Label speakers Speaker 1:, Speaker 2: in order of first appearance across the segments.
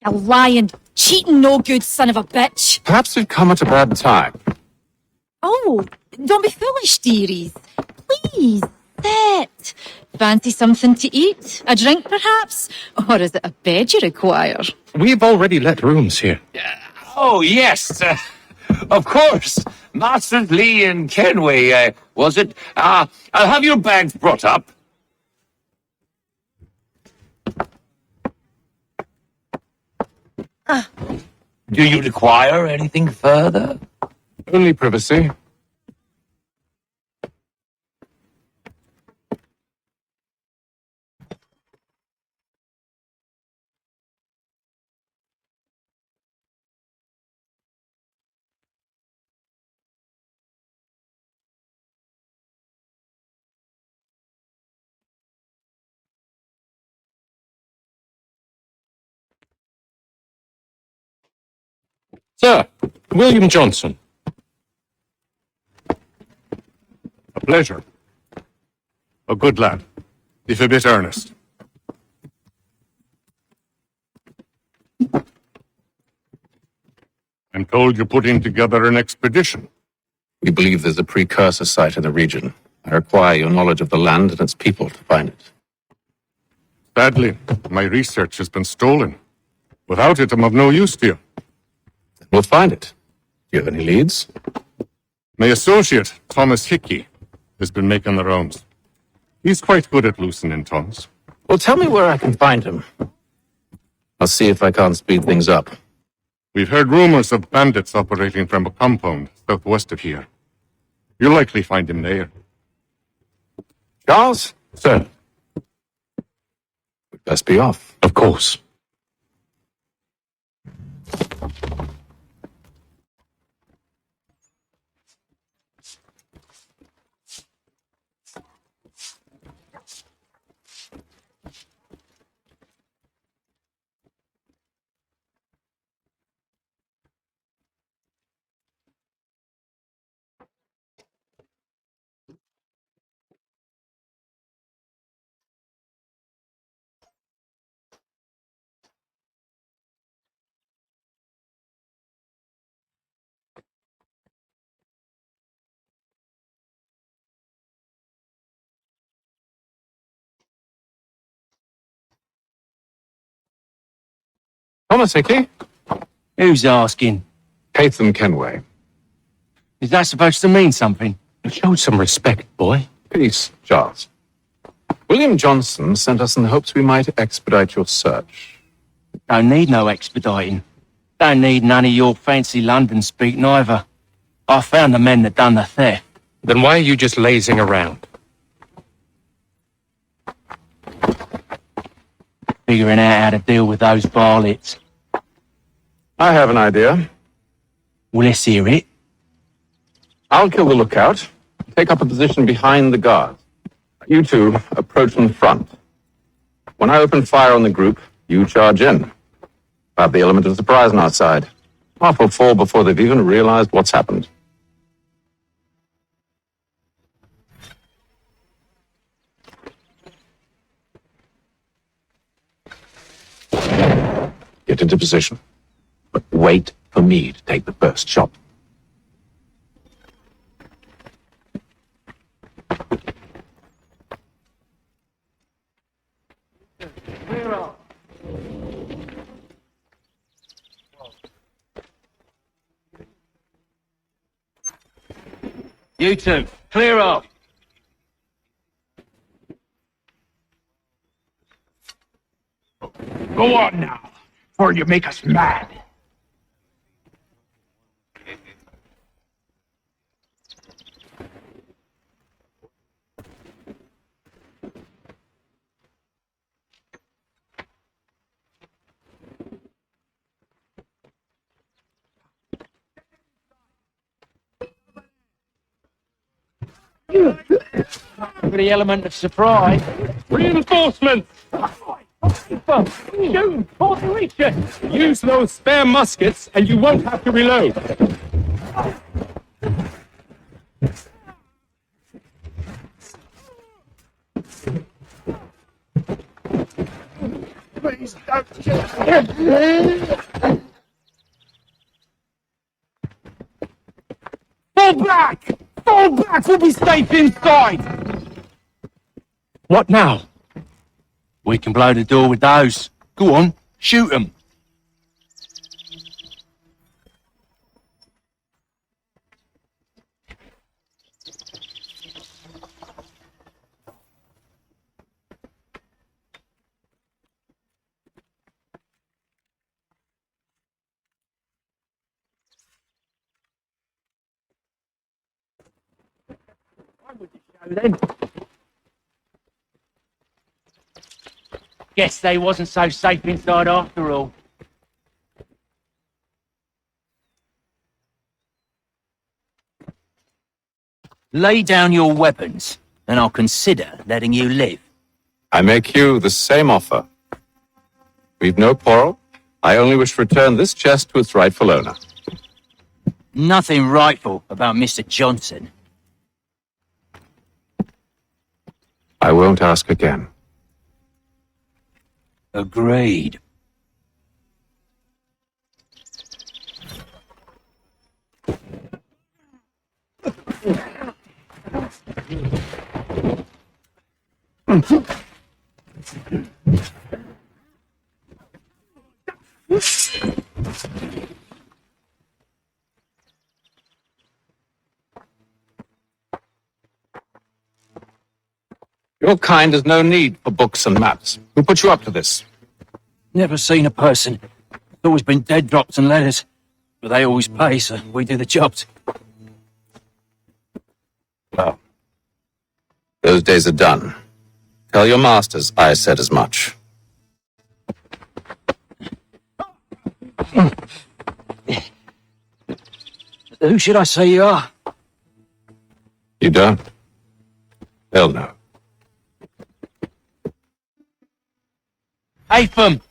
Speaker 1: A lying, cheating, no good son of a bitch.
Speaker 2: Perhaps we've come at a bad time.
Speaker 1: Oh, don't be foolish, dearies. Please, sit. Fancy something to eat? A drink, perhaps? Or is it a bed you require?
Speaker 3: We've already let rooms here.
Speaker 4: Oh, yes. Of course. Masters Lee and Kenway, was it? I'll have your bags brought up. Do you require anything further?
Speaker 2: Only privacy.
Speaker 3: Sir, William Johnson.
Speaker 5: A pleasure. A good lad, if a bit earnest. I'm told you're putting together an expedition.
Speaker 2: We believe there's a precursor site in the region. I require your knowledge of the land and its people to find it.
Speaker 5: Sadly, my research has been stolen. Without it, I'm of no use to you.
Speaker 2: We'll find it. Do you have any leads?
Speaker 5: My associate, Thomas Hickey, has been making the rounds. He's quite good at loosening tongues.
Speaker 2: Well, tell me where I can find him. I'll see if I can't speed things up.
Speaker 5: We've heard rumors of bandits operating from a compound southwest of here. You'll likely find him there.
Speaker 2: Charles?
Speaker 3: Sir,
Speaker 2: We'd best be off.
Speaker 3: of course.
Speaker 2: Thomas Hickey?
Speaker 6: Who's asking?
Speaker 2: Haytham Kenway.
Speaker 6: Is that supposed to mean something?
Speaker 3: Show some respect, boy.
Speaker 2: Peace, Charles. William Johnson sent us in the hopes we might expedite your search.
Speaker 6: Don't need no expediting. Don't need none of your fancy London speak neither. I found the men that done the theft.
Speaker 3: Then why are you just lazing around?
Speaker 6: Figuring out how to deal with those varlets.
Speaker 2: I have an idea.
Speaker 6: Well, let's hear it.
Speaker 2: I'll kill the lookout, take up a position behind the guards. You two approach from the front. When I open fire on the group, you charge in. Have the element of surprise on our side. Half will fall before they've even realized what's happened. Get into position. But wait for me to take the first shot.
Speaker 6: You two, clear up.
Speaker 4: Go on now, or you make us mad.
Speaker 6: For the element of surprise.
Speaker 3: Reinforcements!
Speaker 6: Shoot! Portuguese!
Speaker 3: Use those spare muskets and you won't have to reload.
Speaker 4: Please don't kill me.
Speaker 6: Fall back! Fall back! We'll be safe inside! What now? We can blow the door with those. Go on, shoot them. Then. Guess they wasn't so safe inside after all.
Speaker 7: Lay down your weapons, and I'll consider letting you live.
Speaker 2: I make you the same offer. We've no quarrel. I only wish to return this chest to its rightful owner.
Speaker 7: Nothing rightful about Mr. Johnson.
Speaker 2: I won't ask again.
Speaker 7: Agreed.
Speaker 2: Your kind has no need for books and maps. Who put you up to this?
Speaker 7: Never seen a person. It's always been dead drops and letters. But they always pay, so we do the jobs.
Speaker 2: Well, those days are done. Tell your masters I said as much.
Speaker 7: Who should I say you are?
Speaker 2: You don't? They'll know.
Speaker 6: Apham,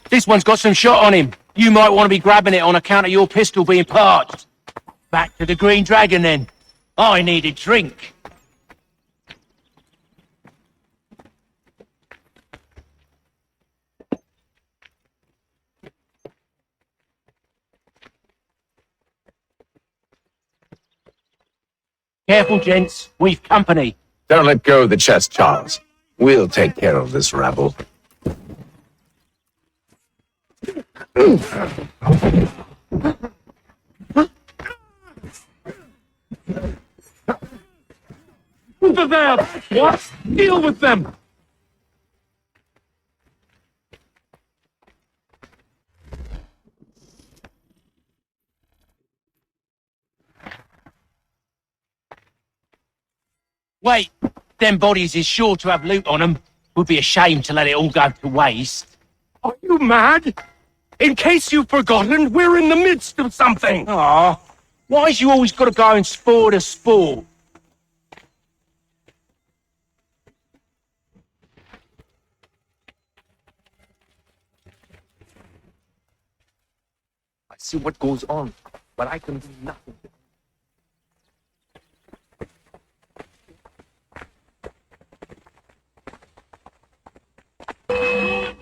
Speaker 6: this one's got some shot on him. You might want to be grabbing it on account of your pistol being parched. Back to the Green Dragon, then. I need a drink. Careful, gents. We've company.
Speaker 2: Don't let go of the chest, Charles. We'll take care of this rabble.
Speaker 3: Over there! What? Deal with them!
Speaker 6: Wait, them bodies is sure to have loot on them. Would be a shame to let it all go to waste.
Speaker 3: Are you mad? In case you've forgotten, we're in the midst of something!
Speaker 6: Aw, why's you always got to go and spore the sport?
Speaker 4: I see what goes on, but I can do nothing.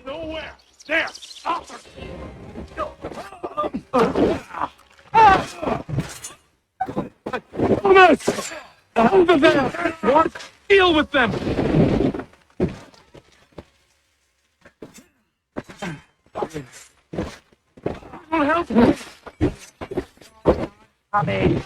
Speaker 3: Nowhere! There! Offer! Thomas! Over there! What? Deal with them! Help me!
Speaker 6: Come in.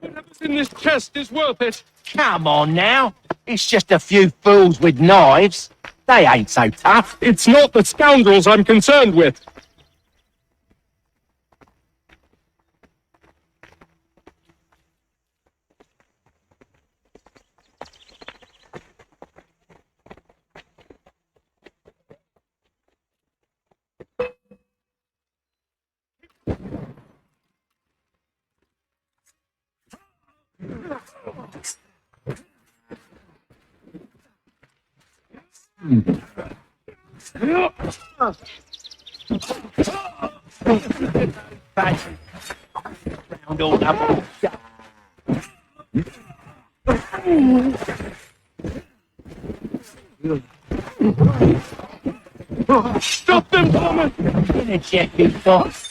Speaker 3: Whatever's in this chest is worth it.
Speaker 6: Come on now. It's just a few fools with knives. They ain't so tough.
Speaker 3: It's not the scoundrels I'm concerned with.
Speaker 6: Round all up.
Speaker 3: Stop them, Thomas!
Speaker 6: In a jet, you thought.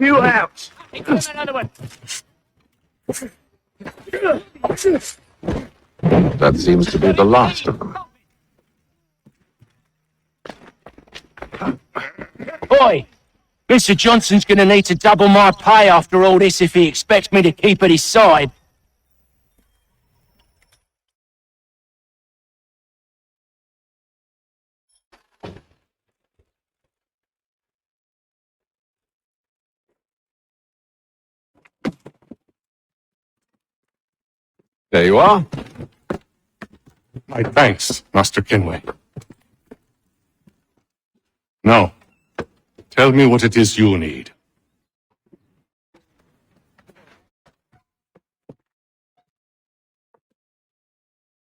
Speaker 3: You out!
Speaker 6: Another one.
Speaker 2: That seems to be the last of them.
Speaker 6: Boy, Mr. Johnson's gonna need to double my pay after all this if he expects me to keep at his side.
Speaker 2: There you are.
Speaker 5: My thanks, Master Kenway. Now, tell me what it is you need.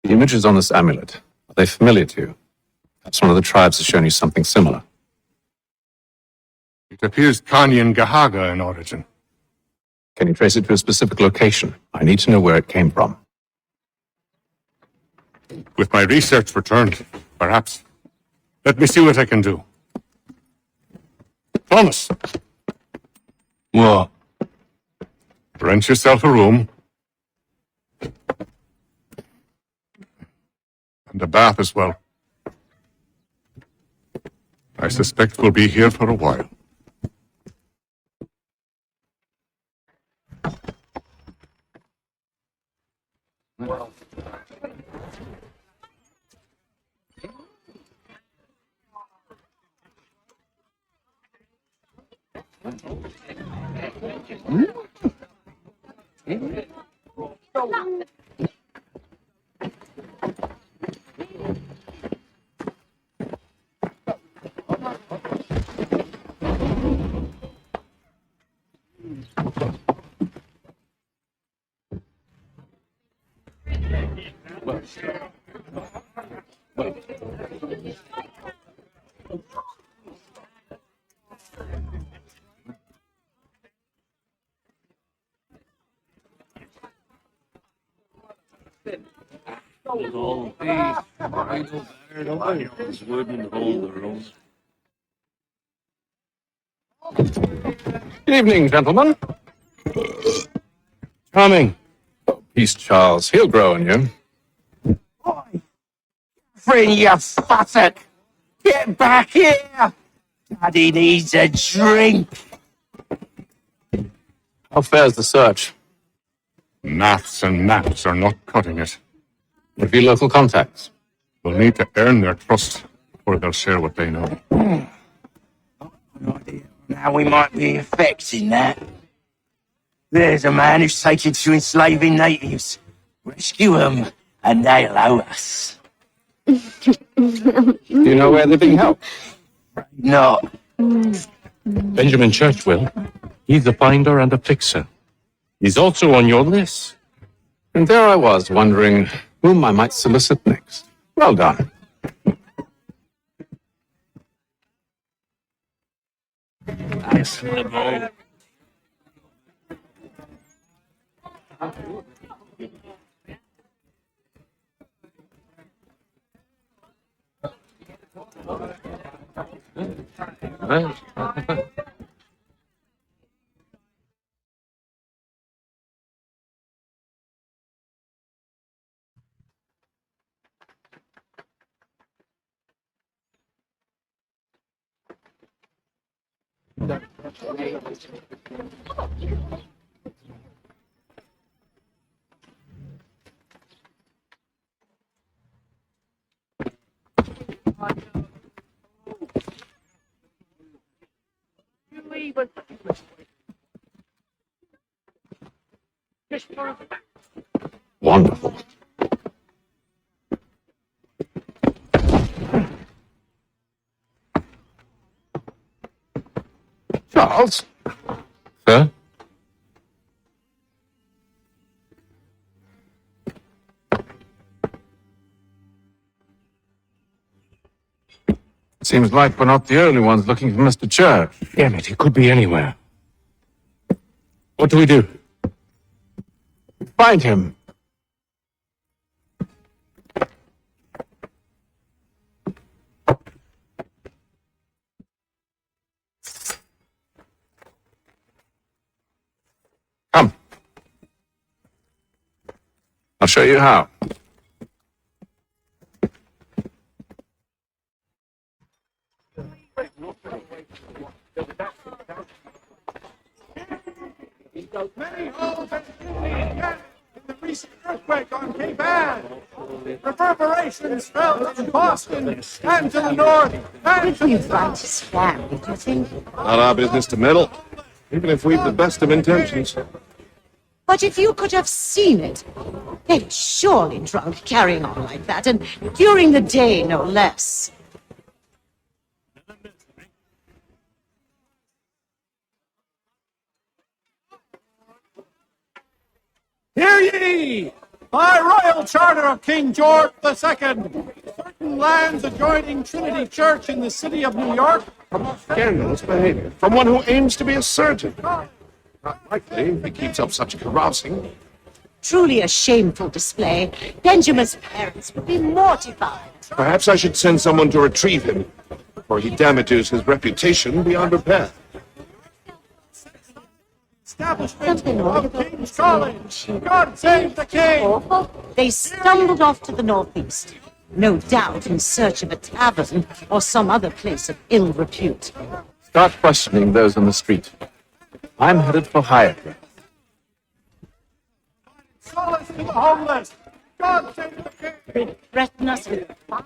Speaker 2: The images on this amulet, are they familiar to you? Perhaps one of the tribes has shown you something similar.
Speaker 5: It appears Kanyan Gahaga in origin.
Speaker 2: Can you trace it to a specific location? I need to know where it came from.
Speaker 5: With my research returned, perhaps. Let me see what I can do. Thomas!
Speaker 7: What?
Speaker 5: Rent yourself a room. And a bath as well. I suspect we'll be here for a while.
Speaker 2: Good evening, gentlemen.
Speaker 3: Coming.
Speaker 2: Peace, Charles. He'll grow on you.
Speaker 6: Friend, you futter! Get back here! Daddy needs a drink.
Speaker 2: How fares the search?
Speaker 5: Maths and maps are not cutting it.
Speaker 2: Have you local contacts?
Speaker 5: We'll need to earn their trust before they'll share what they know.
Speaker 6: Now we might be affecting that. There's a man who's taken to enslaving natives. Rescue them, and they'll owe us.
Speaker 2: Do you know where they're being held?
Speaker 6: Not.
Speaker 3: Benjamin Churchwill. He's a finder and a fixer. He's also on your list.
Speaker 2: And there I was, wondering whom I might solicit next. Well done.
Speaker 6: That's the ball.
Speaker 2: Wonderful. Charles?
Speaker 3: Sir?
Speaker 2: Seems like we're not the only ones looking for Mr. Church.
Speaker 3: Damn it, he could be anywhere. What do we do?
Speaker 2: Find him. Come. I'll show you how.
Speaker 8: Many holes have been in the recent earthquake on Cape Ann. Reverberations felt in Boston and to the north and to the south.
Speaker 9: His family, do you think?
Speaker 5: Not our business to meddle, even if we've the best of intentions.
Speaker 9: But if you could have seen it, they were surely drunk carrying on like that, and during the day, no less.
Speaker 8: Hear ye! By royal charter of King George II, certain lands adjoining Trinity Church in the city of New York.
Speaker 5: Scandalous behavior from one who aims to be a surgeon. Not likely if he keeps up such carousing.
Speaker 9: Truly a shameful display. Benjamin's parents would be mortified.
Speaker 5: Perhaps I should send someone to retrieve him, before he damages his reputation beyond repair.
Speaker 8: Establishment of King's College. God save the king!
Speaker 9: Awful. They stumbled off to the northeast, no doubt in search of a tavern or some other place of ill repute.
Speaker 2: Start questioning those on the street. I'm headed for Hyatt.
Speaker 8: Solace to the homeless. God save the king!
Speaker 9: They threaten us with fire.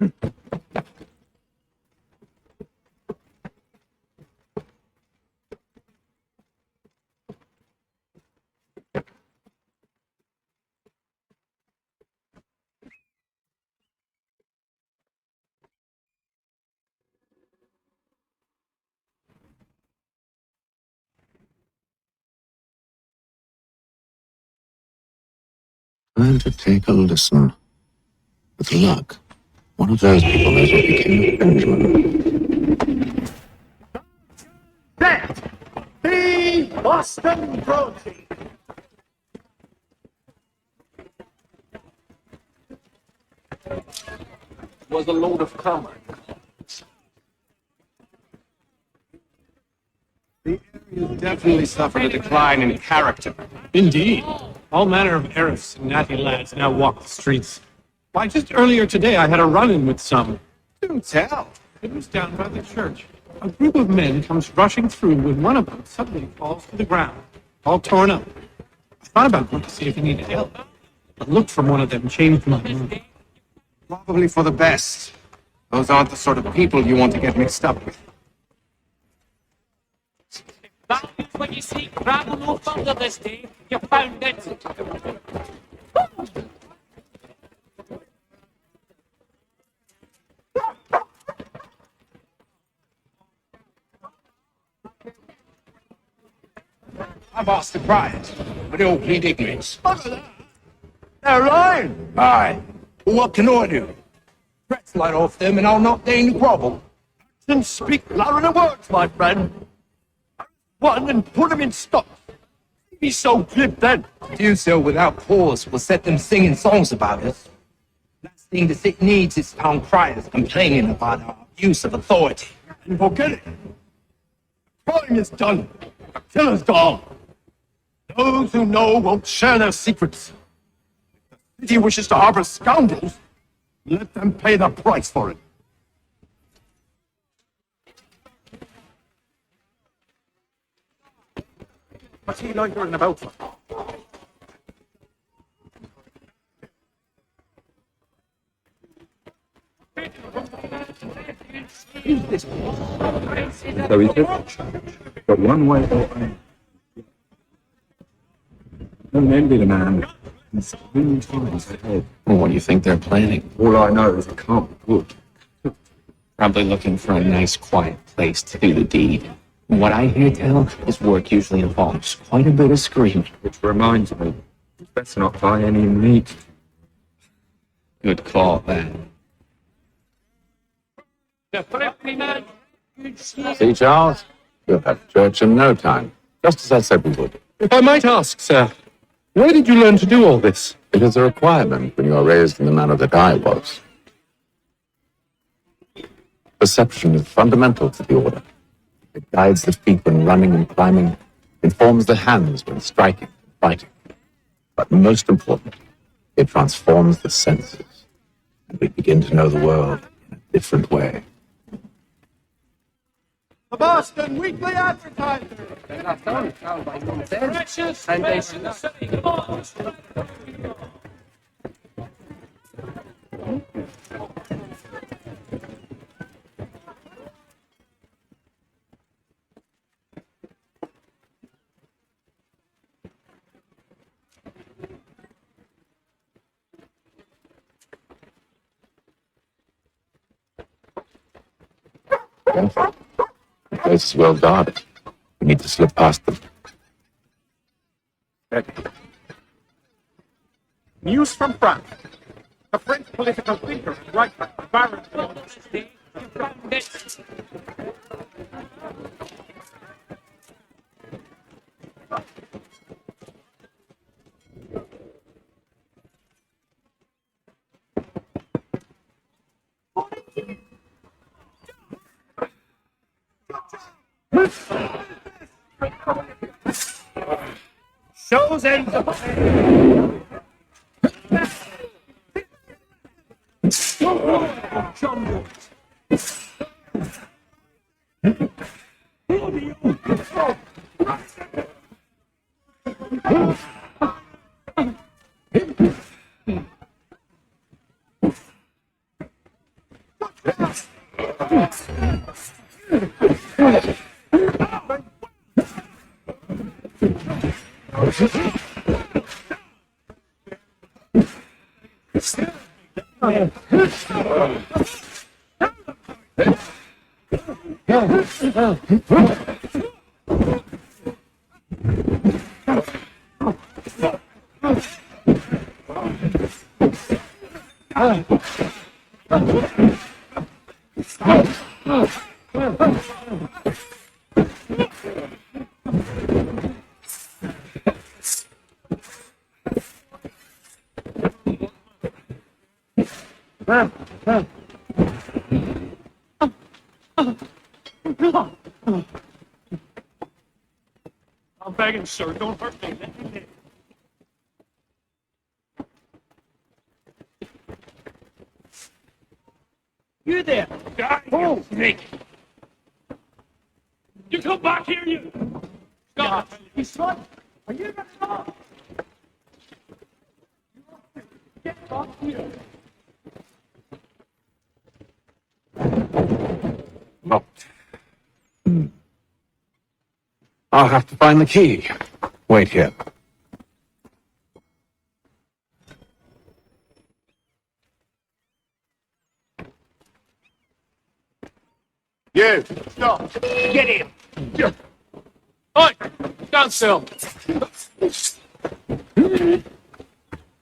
Speaker 2: Time to take a listen. With luck, one of those people knows what became of Benjamin.
Speaker 8: That the Boston protein.
Speaker 4: Was a load of common.
Speaker 8: The area definitely suffered a decline in character.
Speaker 10: Indeed. All manner of Arifs and natty lads now walk the streets. Why, just earlier today I had a run-in with some.
Speaker 8: Do tell.
Speaker 10: It was down by the church. A group of men comes rushing through when one of them suddenly falls to the ground, all torn up. I thought about going to see if he needed help. The look from one of them changed my mind.
Speaker 8: Probably for the best. Those aren't the sort of people you want to get mixed up with.
Speaker 6: That is when you see gravel no thunder this day, you found it.
Speaker 4: I've asked the quiet, but they all plead ignorance.
Speaker 8: They're lying.
Speaker 4: Aye. Well, what can I do? Threats light off them and I'll not deign to grovel.
Speaker 8: Then speak louder than words, my friend. One and put them in stocks. Be so glib then.
Speaker 4: To do so without pause will set them singing songs about us. Last thing the sick needs is town criers complaining about our abuse of authority.
Speaker 8: And forget it. Crime is done. The killer's gone. Those who know won't share their secrets. If the city wishes to harbor scoundrels, let them pay the price for it.
Speaker 10: What's he loitering about for?
Speaker 11: So he did. But one way or another. Don't envy the man. He's 3 times ahead.
Speaker 2: Well, what do you think they're planning?
Speaker 11: All I know is it can't be good.
Speaker 12: Probably looking for a nice, quiet place to do the deed. What I hear tell is work usually involves quite a bit of screaming.
Speaker 11: Which reminds me, it's best not buy any meat.
Speaker 12: Good call, that.
Speaker 2: See, Charles? We'll have church in no time. Just as I said we would.
Speaker 3: If I might ask, sir, where did you learn to do all this?
Speaker 2: It is a requirement when you are raised in the manner that I was. Perception is fundamental to the order. It guides the feet when running and climbing, informs the hands when striking and fighting. But most important, it transforms the senses, and we begin to know the world in a different way.
Speaker 8: The Boston Weekly Advertiser.
Speaker 6: Precious
Speaker 2: Careful. The place is well guarded. We need to slip past them.
Speaker 8: News from France. A French political thinker and writer, Baron. Shows end.
Speaker 10: I'm begging, sir. Don't hurt me. Let me live. You there! Oh, Nick! You come back here, you! God, he's son! Are you gonna stop? Get back here!
Speaker 2: Locked. I'll have to find the key. Wait here.
Speaker 8: You, stop.
Speaker 10: Get him! Oi! Stand still!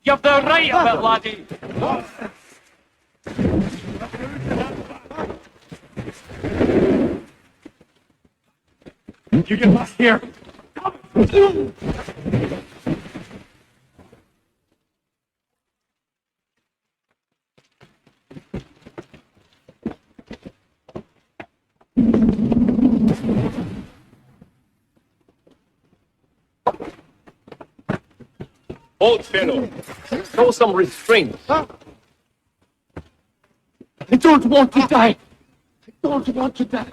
Speaker 10: You've the right of it, laddie! You get back here!
Speaker 8: Old fellow, show some restraint.
Speaker 10: I don't want to die! I don't want to die!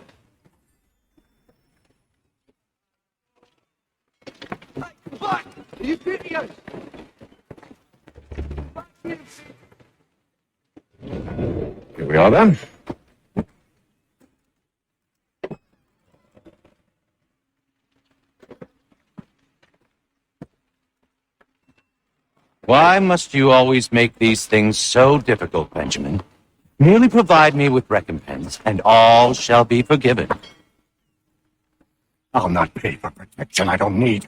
Speaker 10: Back! You idiots!
Speaker 2: Here we are then.
Speaker 6: Why must you always make these things so difficult, Benjamin? Merely provide me with recompense, and all shall be forgiven.
Speaker 8: I'll not pay for protection I don't need.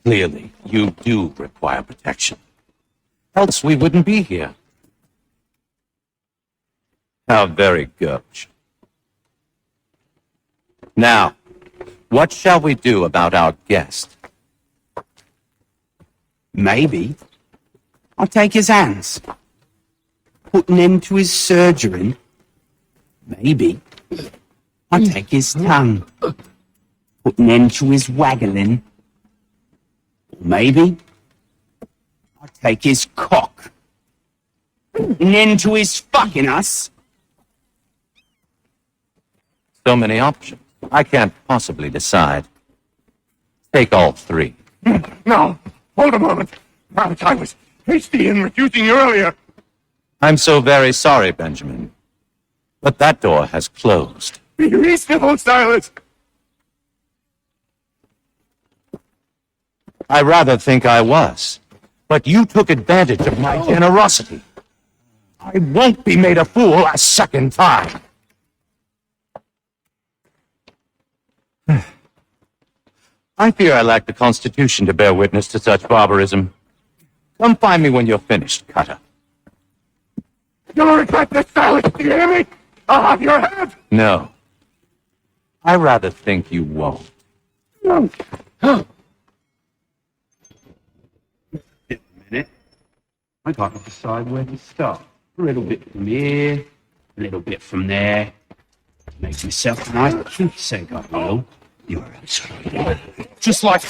Speaker 6: Clearly, you do require protection. Else we wouldn't be here. How very gauche. Now, what shall we do about our guest?
Speaker 13: Maybe I'll take his hands, put an end to his surgery. Maybe I'll take his tongue, put an end to his waggling. Or maybe I'll take his cock, put an end to his fucking us.
Speaker 6: So many options. I can't possibly decide. Take all three.
Speaker 8: No, hold a moment. I was hasty in refusing you earlier.
Speaker 6: I'm so very sorry, Benjamin. But that door has closed.
Speaker 8: Be reasonable, Silas.
Speaker 6: I rather think I was. But you took advantage of my generosity. I won't be made a fool a second time. I fear I lack the constitution to bear witness to such barbarism. Come find me when you're finished, Cutter.
Speaker 8: You'll regret this, Silas. Do you hear me? I'll have your head.
Speaker 6: No. I rather think you won't.
Speaker 7: Wait a minute. I got to decide where to start. A little bit from here, a little bit from there. Make myself a nice keepsake, I will. You're absolutely
Speaker 8: Just like...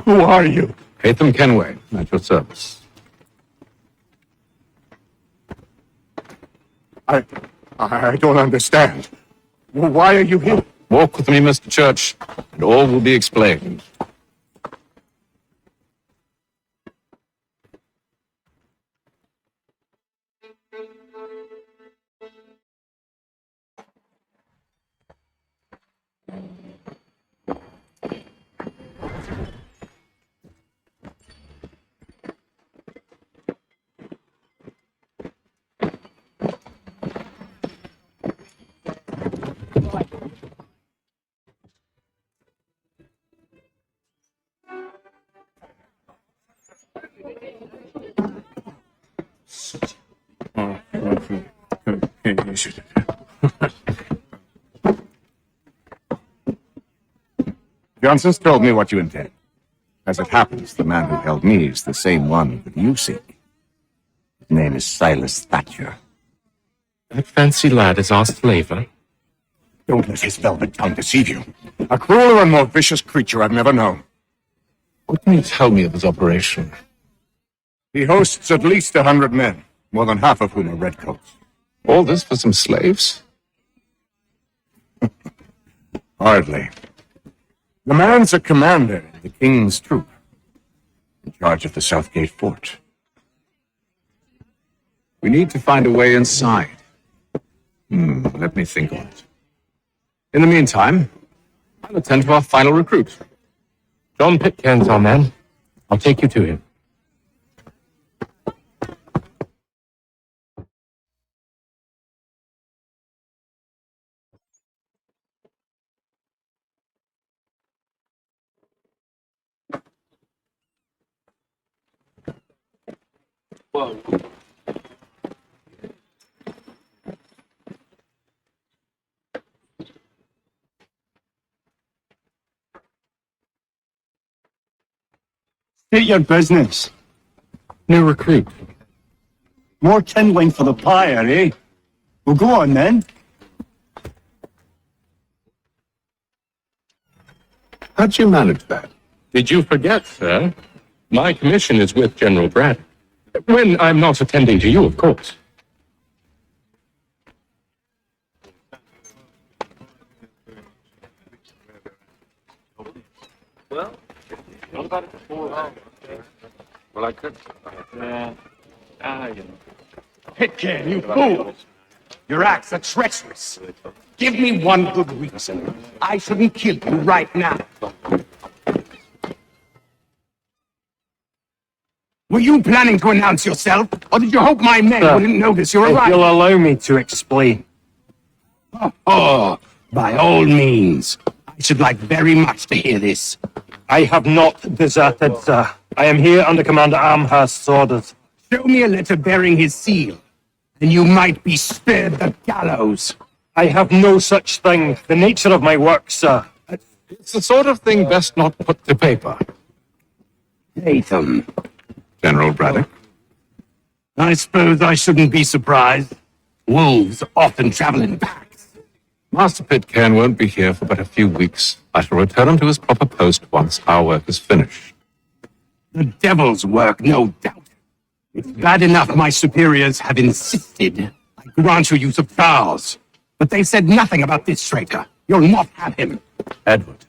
Speaker 8: Who are you?
Speaker 2: Hatham Kenway, at your service.
Speaker 8: I don't understand. Why are you here?
Speaker 2: Walk with me, Mr. Church, and all will be explained.
Speaker 5: Johnson's told me what you intend. As it happens, the man who held me is the same one that you seek. His name is Silas Thatcher.
Speaker 3: That fancy lad is our slaver.
Speaker 5: Don't let his velvet tongue deceive you. A crueler and more vicious creature I've never known.
Speaker 2: What can you tell me of his operation?
Speaker 5: He hosts at least 100 men, more than half of whom are redcoats.
Speaker 2: All this for some slaves?
Speaker 5: Hardly. The man's a commander in the king's troop, in charge of the Southgate fort.
Speaker 2: We need to find a way inside. Let me think on it. In the meantime, I'll attend to our final recruit.
Speaker 3: John Pitcairn's our man. I'll take you to him.
Speaker 8: State your business.
Speaker 3: New recruit.
Speaker 8: More kindling for the pyre, eh? Well, go on then.
Speaker 2: How'd you manage that?
Speaker 3: Did you forget, sir? My commission is with General Brad. When I'm not attending to you, of course.
Speaker 2: Well, I could.
Speaker 8: Pitcairn, you fool! Your acts are treacherous. Give me one good reason. I shouldn't kill you right now. Were you planning to announce yourself, or did you hope my men wouldn't notice your arrival?
Speaker 6: If you'll allow me to explain.
Speaker 8: Oh, by all means. I should like very much to hear this.
Speaker 6: I have not deserted, sir. I am here under Commander Amherst's orders.
Speaker 8: Show me a letter bearing his seal, and you might be spared the gallows.
Speaker 6: I have no such thing. The nature of my work, sir.
Speaker 2: It's the sort of thing best not put to paper.
Speaker 8: Latham.
Speaker 2: General Braddock.
Speaker 8: I suppose I shouldn't be surprised. Wolves often travel in packs.
Speaker 2: Master Pitcairn won't be here for but a few weeks. I shall return him to his proper post once our work is finished.
Speaker 8: The devil's work, no doubt. It's bad enough my superiors have insisted I grant you use of Charles, but they said nothing about this traitor. You'll not have him.
Speaker 2: Edward,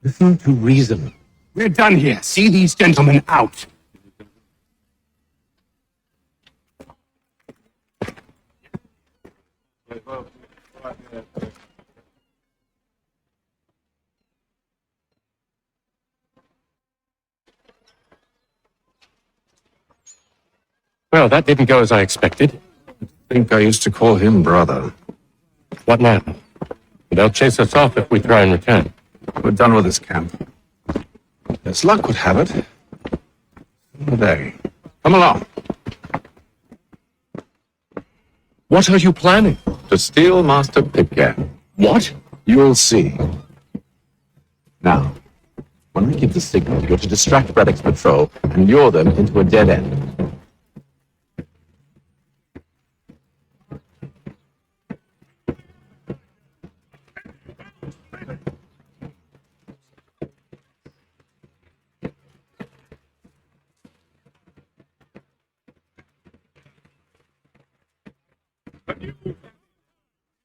Speaker 2: listen to reason.
Speaker 8: We're done here. See these gentlemen out.
Speaker 3: Well, that didn't go as I expected.
Speaker 2: I think I used to call him brother.
Speaker 3: What now? They'll chase us off if we try and return.
Speaker 2: We're done with this camp. As luck would have it, so are they. Come along.
Speaker 3: What are you planning?
Speaker 2: To steal Master Pitcairn.
Speaker 3: What?
Speaker 2: You'll see. Now, when I give the signal, you're to distract Braddock's patrol and lure them into a dead end.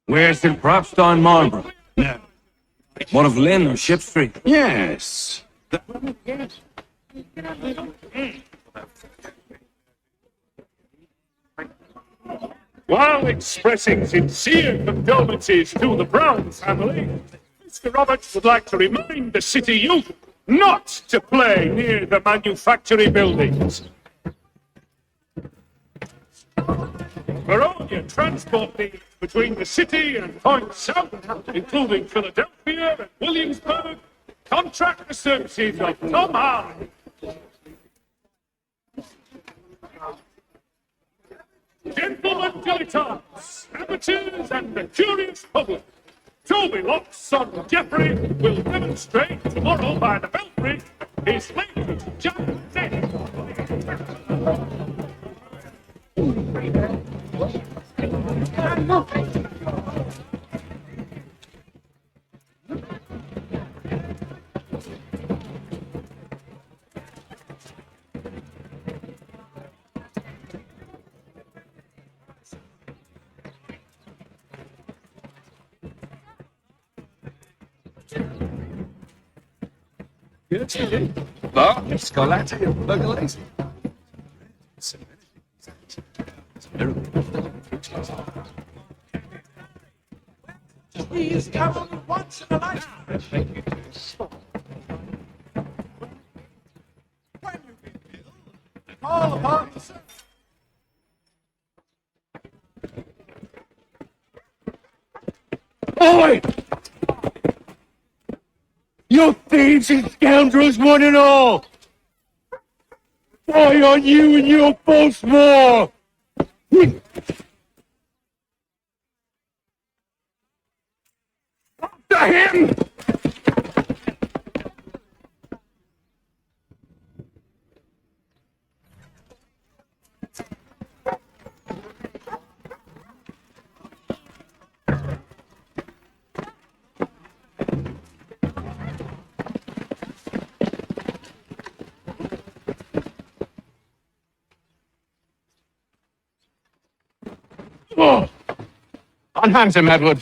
Speaker 8: Where's the Propstein Marlborough? No.
Speaker 14: What of Lynn or Ship Street?
Speaker 5: Yes.
Speaker 15: While expressing sincere condolences to the Brown family, Mr. Roberts would like to remind the city youth not to play near the manufactory buildings. For all your transport needs between the city and points south, including Philadelphia and Williamsburg, contract the services of Tom Harley. Gentlemen dilettantes, amateurs, and the curious public, Toby Locke's son Jeffrey will demonstrate tomorrow by the Belfry his latest giant net.
Speaker 14: Bar, Scolatti, Burgalaise.
Speaker 8: Please come only once in a lifetime. Thank you. When you be killed, call upon the service.
Speaker 6: Oi! You thieves and scoundrels, one and all! Why on you and your false war?
Speaker 15: To him!
Speaker 2: Oh. Unhand him, Edward.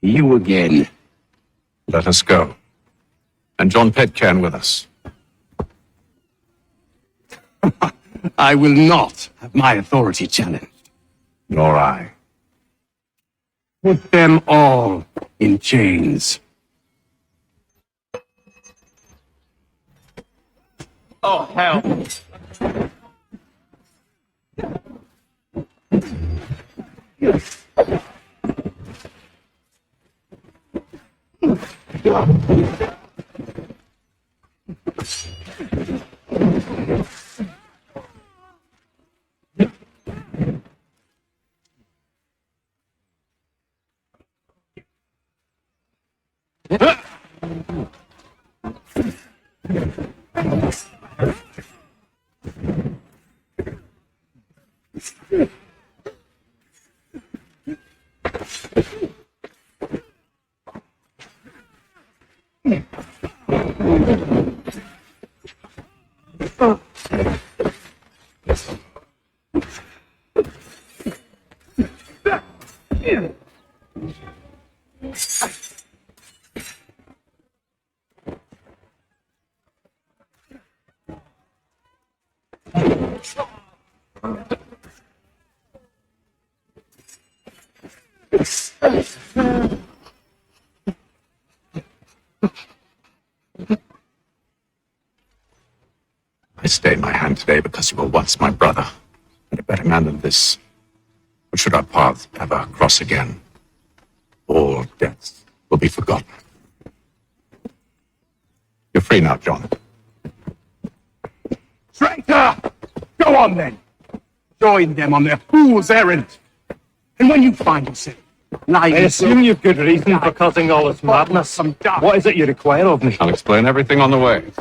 Speaker 5: You again.
Speaker 2: Let us go. And John Pitcairn with us.
Speaker 5: I will not have my authority challenged.
Speaker 2: Nor I.
Speaker 5: Put them all in chains.
Speaker 6: Oh, hell.
Speaker 2: I stay my hand today because you were once my brother, and a better man than this. But should our paths ever cross again, all debts will be forgotten. You're free now, John.
Speaker 5: Traitor! Go on then. Join them on their fool's errand. And when you find yourself lying...
Speaker 10: I assume you've good reason for causing all this madness. What is it you require of me?
Speaker 2: I'll explain everything on the way.